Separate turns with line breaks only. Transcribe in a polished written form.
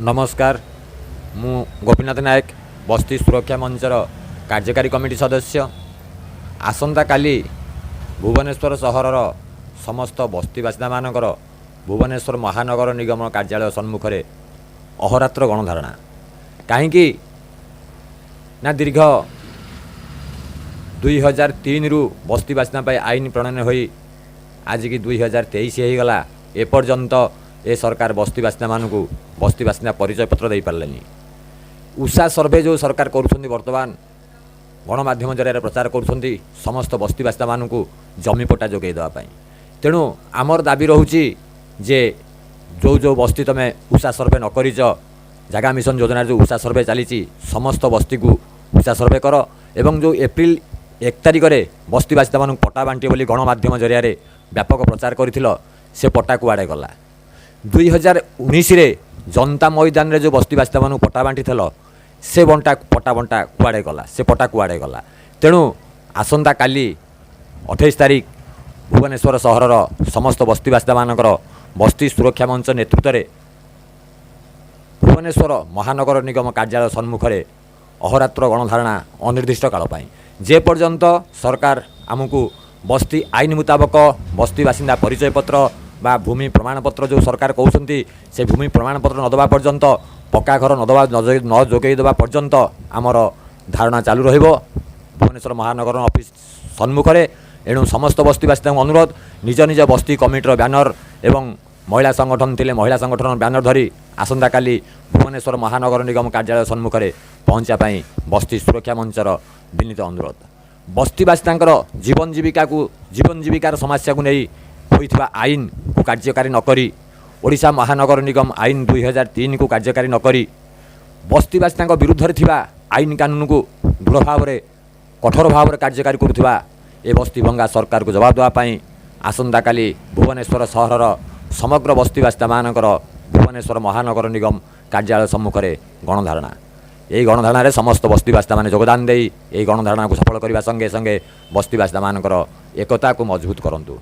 नमस्कार मु गोपीनाथ नायक बस्ती सुरक्षा मंचर कार्यकारी कमिटी सदस्य आसंता काली भुवनेश्वर सहरर समस्त बस्ती बासिंदा मानकर भुवनेश्वर महानगर निगम कार्यालय सम्मुख में अहोरात्र गणधारणा कहीं ना दीर्घ 2003 रु बस्ती बासिंदा आईन प्रणयन हो आज की 2023 हो गला एपर्यंत ए सरकार बस्ती बासिंदा मानू बस्ती बासिंदा परिचय पत्र दे पारे। उषा सर्वे जो सरकार करुँच बर्तमान गणमाध्यम जरिए प्रचार करुँच समस्त बस्ती बासिंदा मानू जमीपट्टा जोगे देवाई। तेणु आमर दाबी रोचे जे जो जो बस्ती तुम्हें उषा सर्वे न कर जगह मिशन योजना जो उषा सर्वे चली समस्त बस्ती को उषा सर्वे कर एवं जो एप्रिल 1 तारिख में बस्ती बासिंदा मानू पट्टा बांटे बोली गणमाध्यम जरिए व्यापक प्रचार कर से पट्टा कुआड़े गला। 2019 रे जनता मैदान रे जो बस्ती बासिंदा मानू पट्टा बांटी से पट्टा बंटा कुआड़े गला से पट्टा कुआड़े गला। तेणु आसंता काली 28 तारिख भुवनेश्वर सहरर समस्त बस्ती बासिंदा मानकर बस्ती सुरक्षा मंच नेतृत्व में भुवनेश्वर महानगर निगम कार्यालय सम्मुख में अहोरात्र गणधारणा अनिर्दिष्ट काल पाई जे पर्यंत सरकार आमको बस्ती आईन मुताबक बस्ती बासिंदा परिचय पत्र बा भूमि प्रमाणपत्र जो सरकार कहते से भूमि प्रमाणपत्र न दबा पर्यंत पक्का घर न दबा न जोगे देवा पर्यंत आमर धारणा चालू रहिबो भुवनेश्वर महानगर ऑफिस सम्मुख में। एणु समस्त बस्ती बासिंदा अनुरोध निज निज बस्ती कमिटर बैनर एवं महिला संगठन थिले महिला संगठन बैनर धरी आसंता काली भुवनेश्वर महानगर निगम कार्यालय सम्मुख में पहुँचापी बस्ती सुरक्षा मंचर विनीत अनुरोध। बस्ती बासिंदा जीवन जीविकार समस्या को नहीं होइथिबा आईन को कार्यकारी नकरी ओडिशा महानगर निगम आईन 2003 को कार्यकारी नकरी बस्ती बासिंदा विरुद्ध रे थिबा आईन कानून को दृढ़ भाव में कठोर भाव में कार्यकारी करुथिबा ए बस्ती भंगा सरकार को जवाब देवाई आसंता काली भुवनेश्वर सहरर समग्र बस्ती बासिंदा मानकर भुवनेश्वर महानगर निगम कार्यालय सम्मुख में गणधारणा यही गणधारणा समस्त बस्ती बासिंदा माने योगदान दे गणधारणा को सफल करने संगे संगे बस्ती बासिंदा मानकर एकता को मजबूत करंतु।